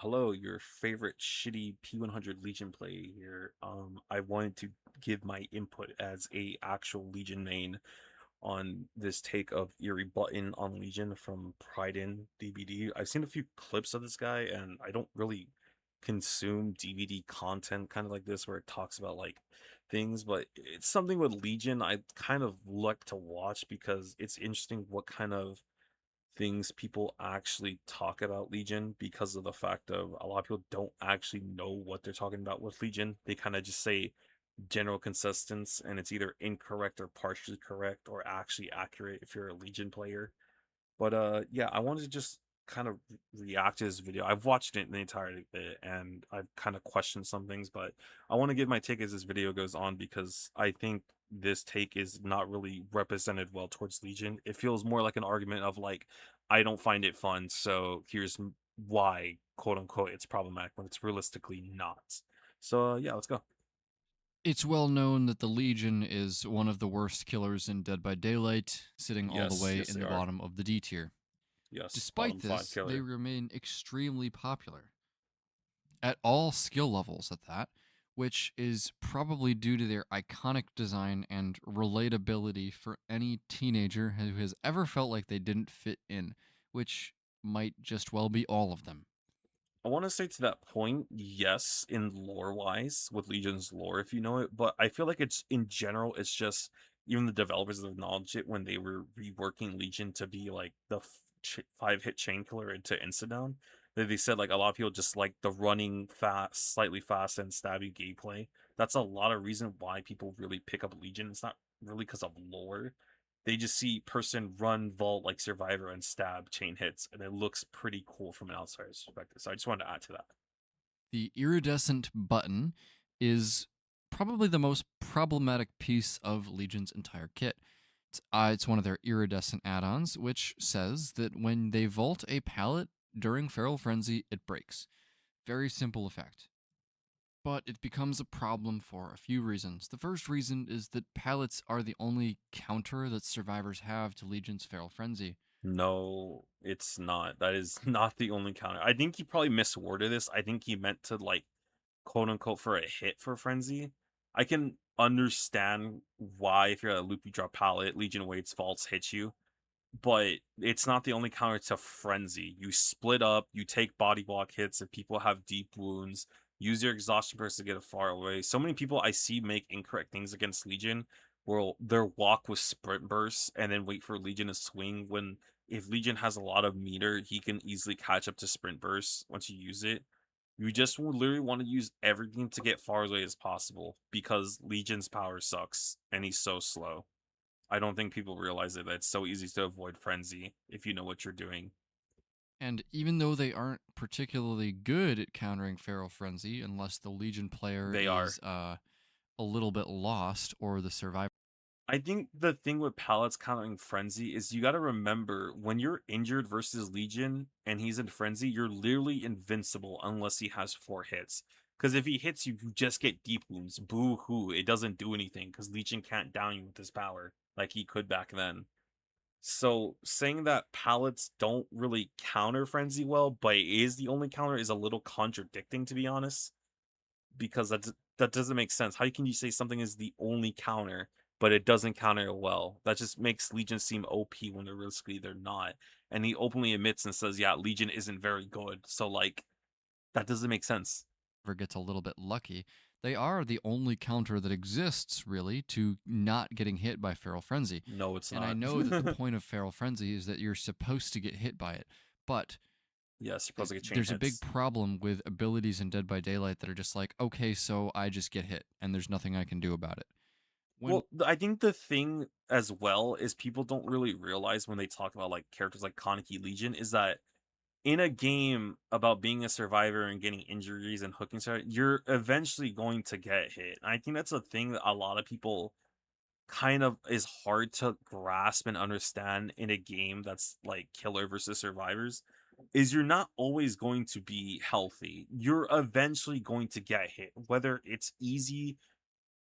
Hello, your favorite shitty P100 Legion play here. I wanted to give my input as a actual Legion main on this take of Eerie Button on Legion from Pride in DVD. I've seen a few clips of this guy, and I don't really consume DVD content kind of like this where it talks about like things, but it's something with Legion I kind of like to watch because it's interesting what kind of things people actually talk about Legion because of the fact of a lot of people don't actually know what they're talking about with Legion. They kind of just say general consistency and it's either incorrect or partially correct or actually accurate if you're a Legion player. But yeah, I wanted to just kind of react to this video. I've watched it in the entirety of it and I've kind of questioned some things, but I want to give my take as this video goes on because I think this take is not really represented well towards Legion. It feels more like an argument of like, I don't find it fun, so here's why, quote unquote, it's problematic when it's realistically not. So yeah, let's go. It's well known that the Legion is one of the worst killers in Dead by Daylight, sitting all the Yes, way yes, in they the are. bottom of the D tier. Yes, Despite bottom five this, they killer. remain extremely popular, at all skill levels at that, which is probably due to their iconic design and relatability for any teenager who has ever felt like they didn't fit in, which might just well be all of them. I want to say to that point, yes, in lore wise, with Legion's lore, if you know it, but I feel like it's in general, it's just even the developers have acknowledged it when they were reworking Legion to be like the 5 hit chain killer into Instadown. That they said like a lot of people just like the running fast, slightly fast and stabby gameplay. That's a lot of reason why people really pick up Legion. It's not really because of lore. They just see person run vault like Survivor and stab chain hits, and it looks pretty cool from an outsider's perspective. So I just wanted to add to that. The iridescent button is probably the most problematic piece of Legion's entire kit. It's one of their iridescent add ons, which says that when they vault a pallet during Feral Frenzy, it breaks. Very simple effect. But it becomes a problem for a few reasons. The first reason is that pallets are the only counter that survivors have to Legion's Feral Frenzy. No, it's not. That is not the only counter. I think he probably misworded this. I think he meant to like quote unquote for a hit for frenzy. I can understand why if you're at a loopy drop pallet, Legion waits, faults, hits you, but it's not the only counter to frenzy. You split up, you take body block hits if people have deep wounds, use your exhaustion burst to get it far away. So many people I see make incorrect things against Legion where their walk with sprint bursts and then wait for Legion to swing when if Legion has a lot of meter, he can easily catch up to sprint bursts once you use it. You just literally want to use everything to get far away as possible because Legion's power sucks and he's so slow. I don't think people realize it. That it's so easy to avoid frenzy if you know what you're doing. And even though they aren't particularly good at countering Feral Frenzy, unless the Legion player They are. is a little bit lost or the survivor. I think the thing with pallets countering frenzy is you got to remember when you're injured versus Legion and he's in frenzy, you're literally invincible unless he has 4 hits. Because if he hits you, you just get deep wounds. Boo hoo! It doesn't do anything because Legion can't down you with his power like he could back then. So saying that pallets don't really counter frenzy well, but it is the only counter is a little contradicting to be honest, because that doesn't make sense. How can you say something is the only counter, but it doesn't counter it well? That just makes Legion seem OP when realistically they're not. And he openly admits and says, "Yeah, Legion isn't very good." So like that doesn't make sense. Gets a little bit lucky, they are the only counter that exists, really, to not getting hit by Feral Frenzy. No, it's And I not. know that the point of Feral Frenzy is that you're supposed to get hit by it, but Yeah, supposed to get chain there's a big hits. problem with abilities in Dead by Daylight that are just like, okay, so I just get hit, and there's nothing I can do about it. When Well, I think the thing as well is people don't really realize when they talk about like characters like Kaneki Legion is that in a game about being a survivor and getting injuries and hooking stuff, you're eventually going to get hit. And I think that's a thing that a lot of people kind of is hard to grasp and understand in a game that's like killer versus survivors is you're not always going to be healthy. You're eventually going to get hit, whether it's easy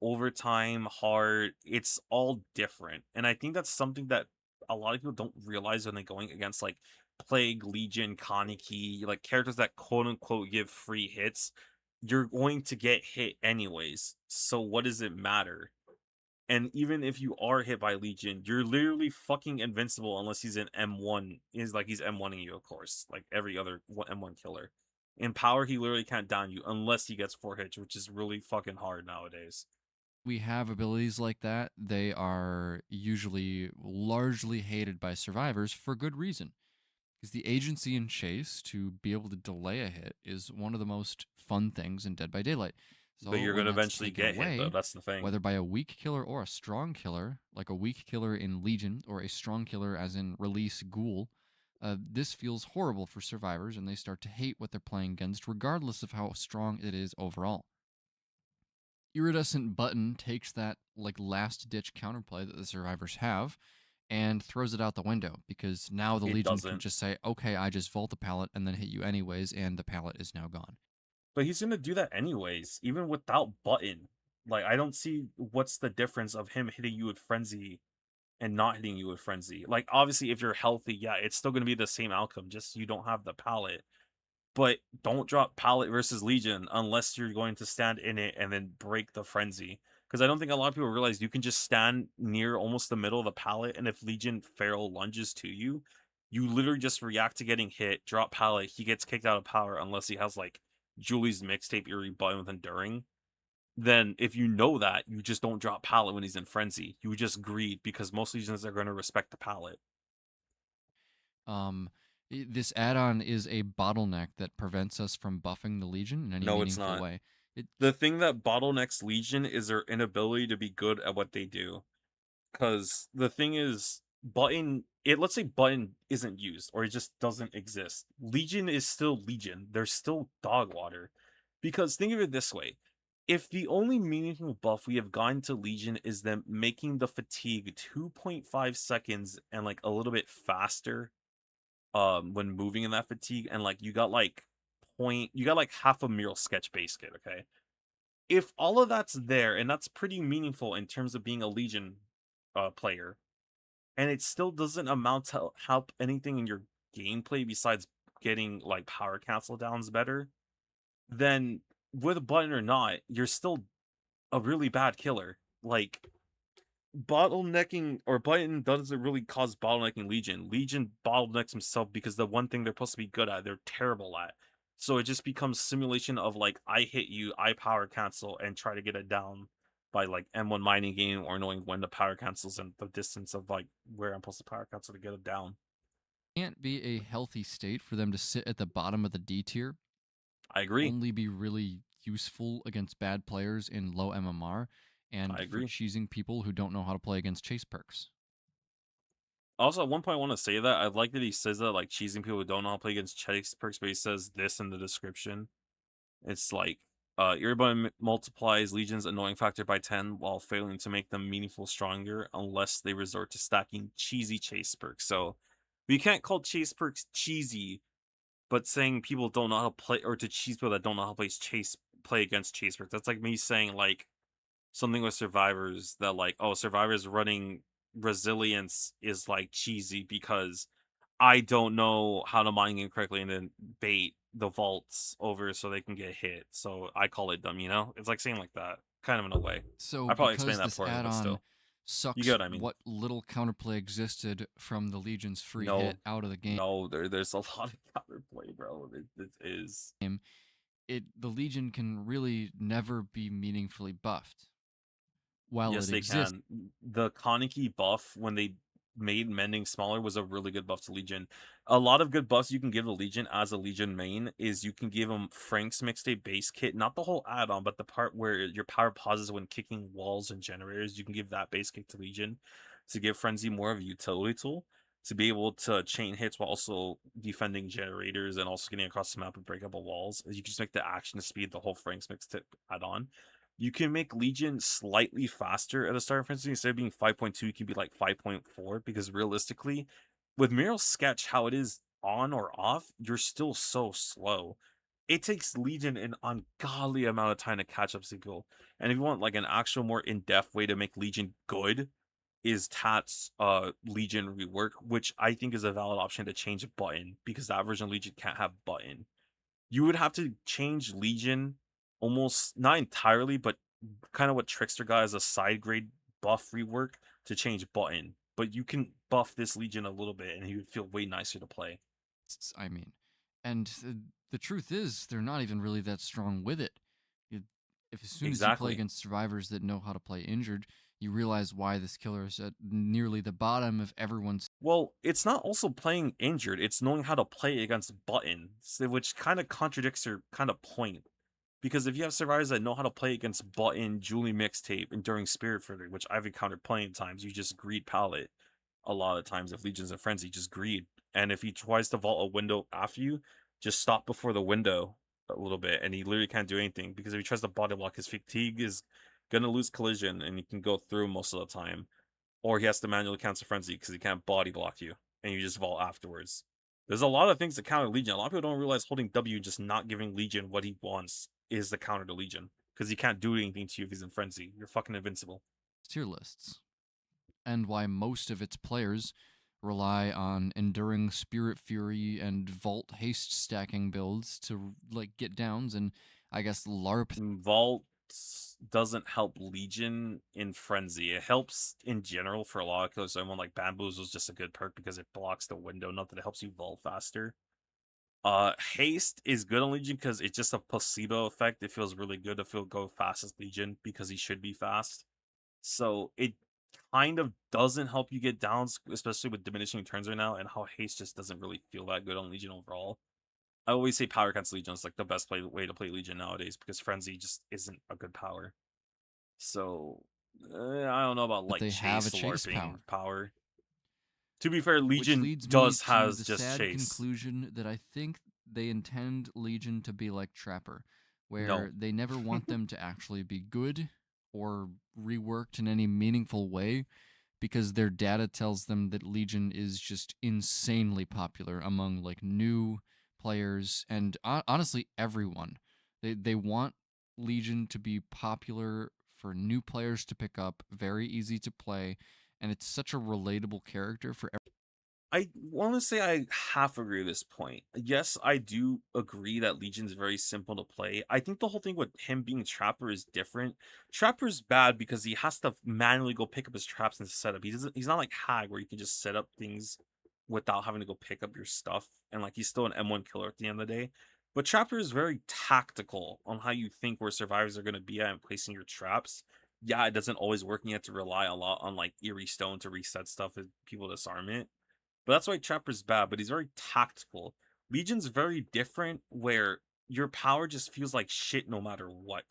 overtime, hard, it's all different. And I think that's something that a lot of people don't realize when they're going against like Plague, Legion, Kaneki, like characters that quote unquote give free hits, you're going to get hit anyways. So what does it matter? And even if you are hit by Legion, you're literally fucking invincible unless he's an M1. He's M1ing you, of course, like every other M1 killer. In power, he literally can't down you unless he gets 4 hits, which is really fucking hard nowadays. We have abilities like that. They are usually largely hated by survivors for good reason. Because the agency in Chase to be able to delay a hit is one of the most fun things in Dead by Daylight. But So you're when gonna that's eventually taken get hit, though. away, That's the thing. whether by a weak killer or a strong killer, like a weak killer in Legion or a strong killer as in Release Ghoul, this feels horrible for survivors and they start to hate what they're playing against, regardless of how strong it is overall. Iridescent Button takes that like last ditch counterplay that the survivors have and throws it out the window because now the It Legion can doesn't. just say, okay, I just vault the pallet and then hit you anyways, and the pallet is now gone. But he's gonna do that anyways, even without button. Like, I don't see what's the difference of him hitting you with frenzy and not hitting you with frenzy. Like, obviously, if you're healthy, yeah, it's still gonna be the same outcome, just you don't have the pallet. But don't drop pallet versus Legion unless you're going to stand in it and then break the frenzy. Because I don't think a lot of people realize you can just stand near almost the middle of the pallet, and if Legion Feral lunges to you, you literally just react to getting hit, drop pallet, he gets kicked out of power unless he has like Julie's mixtape Eerie Button with Enduring. Then if you know that, you just don't drop pallet when he's in frenzy. You just greed because most Legions are going to respect the pallet. Um, this add-on is a bottleneck that prevents us from buffing the Legion in any No, it's meaningful not. way. It The thing that bottlenecks Legion is their inability to be good at what they do. Because the thing is, let's say button isn't used or it just doesn't exist. Legion is still Legion. They're still dog water. Because think of it this way. If the only meaningful buff we have gotten to Legion is them making the fatigue 2.5 seconds and like a little bit faster when moving in that fatigue, and like you got like half a mural sketch base kit, okay? If all of that's there, and that's pretty meaningful in terms of being a Legion player, and it still doesn't amount to help anything in your gameplay besides getting like power cancel downs better, then with a button or not, you're still a really bad killer. Like, bottlenecking or button doesn't really cause bottlenecking Legion. Legion bottlenecks himself because the one thing they're supposed to be good at, they're terrible at. So it just becomes simulation of like I hit you, I power cancel, and try to get it down by like M1 mining game or knowing when the power cancels and the distance of like where I'm supposed to power cancel to get it down. can't be a healthy state for them to sit at the bottom of the D tier, I agree. only be really useful against bad players in low MMR, I and for agree. cheesing people who don't know how to play against chase perks. Also, at one point, I want to say that I like that he says that like cheesing people who don't know how to play against chase perks, but he says this in the description. It's like everybody multiplies Legion's annoying factor by 10 while failing to make them meaningful stronger unless they resort to stacking cheesy chase perks. So we can't call chase perks cheesy, but saying people don't know how to play or to cheese people that don't know how to play against chase perks. That's like me saying like something with survivors that like, oh, survivors running resilience is like cheesy because I don't know how to mine game correctly and then bait the vaults over so they can get hit. So I call it dumb, you know? It's like saying like that, kind of in a way. So I probably explained because that this poorly, but add-on still. You get sucks what I mean? what little counterplay existed from the Legion's free No, hit out of the game, no, there's a lot of counterplay, bro. It is. the Legion can really never be meaningfully buffed. While Yes, it they exists, can. The Kaneki buff when they made mending smaller was a really good buff to Legion. A lot of good buffs you can give the Legion as a Legion main is you can give them Frank's mixtape base kit, not the whole add-on, but the part where your power pauses when kicking walls and generators. You can give that base kit to Legion to give Frenzy more of a utility tool to be able to chain hits while also defending generators and also getting across the map and break up walls. You can just make the action speed the whole Frank's mixtape add-on. You can make Legion slightly faster at the start of Frenzy. Instead of being 5.2, you can be like 5.4 because realistically, with Muriel's sketch, how it is on or off, you're still so slow. It takes Legion an ungodly amount of time to catch up to people. And if you want like an actual more in-depth way to make Legion good, is Tat's Legion rework, which I think is a valid option to change button because that version of Legion can't have button. You would have to change Legion almost not entirely, but kind of what Trickster got as a side grade buff rework to change button. But you can buff this Legion a little bit and he would feel way nicer to play. I mean, and the truth is, they're not even really that strong with it. You, if as soon as you play Exactly. against survivors that know how to play injured, you realize why this killer is at nearly the bottom of everyone's. Well, it's not also playing injured, it's knowing how to play against button, which kind of contradicts your kind of point. Because if you have survivors that know how to play against button, Julie mixtape, and during Spirit Further, which I've encountered plenty of times, you just greed palette a lot of times. If Legion's a frenzy, just greed. And if he tries to vault a window after you, just stop before the window a little bit, and he literally can't do anything. Because if he tries to body block, his fatigue is gonna lose collision, and he can go through most of the time. Or he has to manually cancel frenzy because he can't body block you, and you just vault afterwards. There's a lot of things that counter Legion. A lot of people don't realize holding W and just not giving Legion what he wants is the counter to Legion. Because he can't do anything to you if he's in frenzy. You're fucking invincible. Tier lists, and why most of its players rely on enduring Spirit Fury and Vault haste stacking builds to like get downs and I guess LARP. Vault doesn't help Legion in frenzy. It helps in general for a lot of killers. Someone like Bamboozle is just a good perk because it blocks the window, not that it helps you vault faster. Haste is good on Legion because it's just a placebo effect. It feels really good to feel go fast as Legion because he should be fast. So it kind of doesn't help you get downs, especially with diminishing returns right now, and how haste just doesn't really feel that good on Legion overall. I always say power cancel Legion is like the best way to play Legion nowadays because frenzy just isn't a good power. So I don't know about That like they have a chase chase LARPing power. power. To be fair, Which Legion leads me does to has the just sad chase. conclusion that I think they intend Legion to be like Trapper, No. where they never want them to actually be good or reworked in any meaningful way because their data tells them that Legion is just insanely popular among like new players and honestly everyone. They want Legion to be popular for new players to pick up, very easy to play, and it's such a relatable character for I want to say I half agree with this point. Yes, I do agree that Legion's very simple to play. I think the whole thing with him being Trapper is different. Trapper's bad because he has to manually go pick up his traps and set up. He's not like Hag where you can just set up things without having to go pick up your stuff. And like he's still an M1 killer at the end of the day. But Trapper is very tactical on how you think where survivors are going to be at and placing your traps. Yeah, it doesn't always work. And you have to rely a lot on like Eerie Stone to reset stuff and people disarm it, but that's why Trapper's bad, but he's very tactical. Legion's very different where your power just feels like shit no matter what.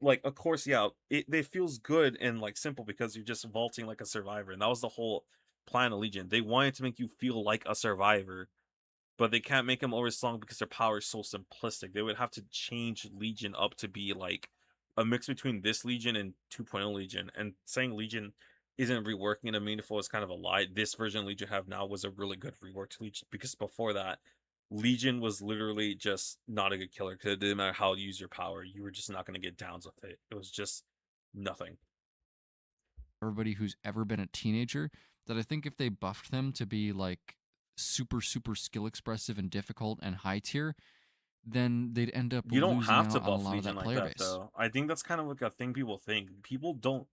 Like, of course, yeah, it feels good and like simple because you're just vaulting like a survivor. And that was the whole plan of Legion. They wanted to make you feel like a survivor, but they can't make them overslung because their power is so simplistic. They would have to change Legion up to be like a mix between this Legion and 2.0 Legion. And saying Legion isn't reworking in a meaningful is kind of a lie. This version of Legion have now was a really good rework to Legion because before that, Legion was literally just not a good killer because it didn't matter how you use your power, you were just not going to get downs with it. It was just nothing. everybody who's ever been a teenager that I think if they buffed them to be like super skill expressive and difficult and high tier, then they'd end up You don't losing have to out on a buff lot of Legion that like player that base. though. I think that's kind of like a thing people think. People don't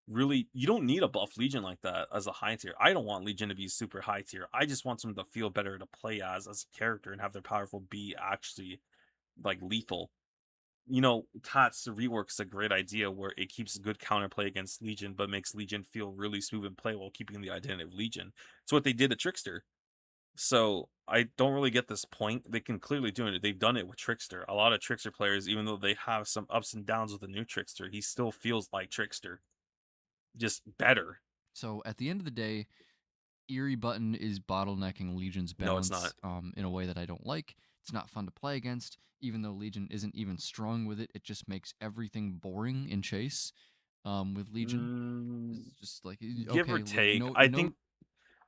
really, you don't need a buff Legion like that as a high tier. I don't want Legion to be super high tier. I just want them to feel better to play as a character and have their powerful be actually like lethal. You know, Tat's rework's a great idea where it keeps good counterplay against Legion, but makes Legion feel really smooth and play while keeping the identity of Legion. It's what they did to Trickster. So I don't really get this point. They can clearly do it. They've done it with Trickster. A lot of Trickster players, even though they have some ups and downs with the new Trickster, he still feels like Trickster, just better. So at the end of the day, Eerie Button is bottlenecking Legion's No, it's balance not. in a way that I don't like. It's not fun to play against. Even though Legion isn't even strong with it, it just makes everything boring in chase. With Legion, Mm, it's just like give or okay, like take. no.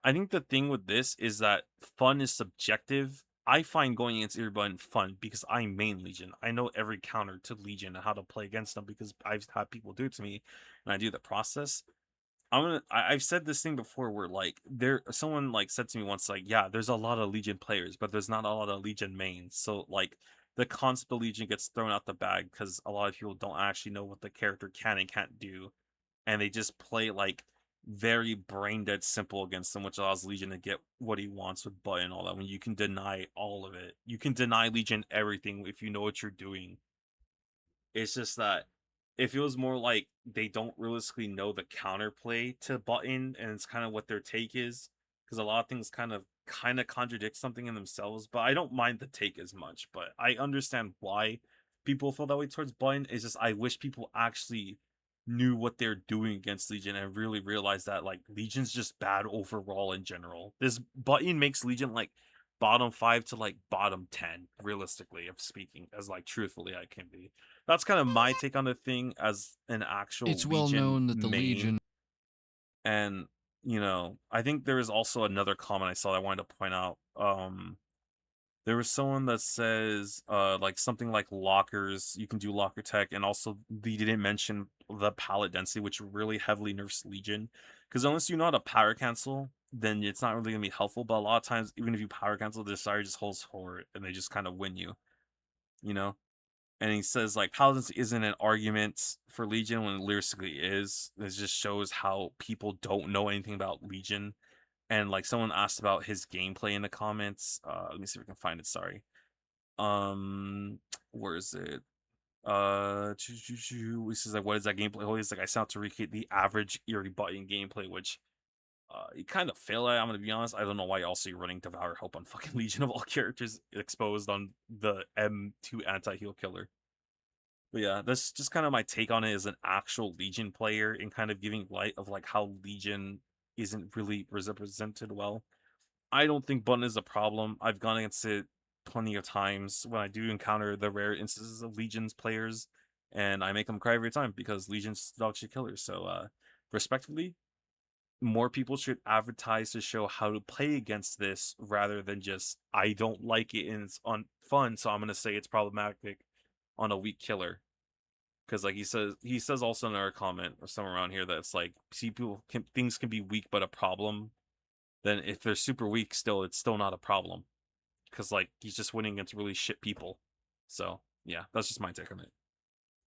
I think the thing with this is that fun is subjective. I find going against Earbud fun because I main Legion. I know every counter to Legion and how to play against them because I've had people do it to me and I do the process. I've said this thing before where like someone like said to me once like, yeah, there's a lot of Legion players, but there's not a lot of Legion mains. So like the concept of Legion gets thrown out the bag because a lot of people don't actually know what the character can and can't do, and they just play like very brain dead simple against them, which allows Legion to get what he wants with butt and all that. When you can deny all of it, you can deny Legion everything if you know what you're doing. It's just that it feels more like they don't realistically know the counterplay to button, and it's kind of what their take is. Because a lot of things kind of contradict something in themselves. But I don't mind the take as much. But I understand why people feel that way towards button. It's just I wish people actually knew what they're doing against Legion and really realized that like Legion's just bad overall in general. This button makes Legion like bottom 5 to like bottom 10 realistically, if speaking as like truthfully I can be. That's kind of my take on the thing as an actual It's well Legion known that the main. Legion. And I think there is also another comment I saw that I wanted to point out. There was someone that says like something like lockers, you can do locker tech, and also they didn't mention the pallet density, which really heavily nerfs Legion. Because unless you know how to power cancel, then it's not really gonna be helpful. But a lot of times, even if you power cancel, the Desire just holds forward and they just kind of win you, you know? And he says like Paladins isn't an argument for Legion when it lyrically is. It just shows how people don't know anything about Legion. And like someone asked about his gameplay in the comments. Let me see if I can find it. Sorry. Um, where is it? He says like, what is that gameplay? Oh, he's like, I sound to recreate the average Eerie button gameplay, which you kind of fail at. I'm gonna be honest. I don't know why also you're running Devour Hope on fucking Legion of all characters exposed on the M2 anti-heal killer. But yeah, that's just kind of my take on it as an actual Legion player and kind of giving light of like how Legion isn't really represented well. I don't think button is a problem. I've gone against it plenty of times when I do encounter the rare instances of Legion's players, and I make them cry every time because Legion's dog shit killers. So, respectively, more people should advertise to show how to play against this rather than just I don't like it and it's fun, so I'm gonna say it's problematic on a weak killer. Because like he says also in our comment or somewhere around here that it's like see things can be weak but a problem. Then if they're super weak still, it's still not a problem. Because like he's just winning against really shit people. So yeah, that's just my take on it.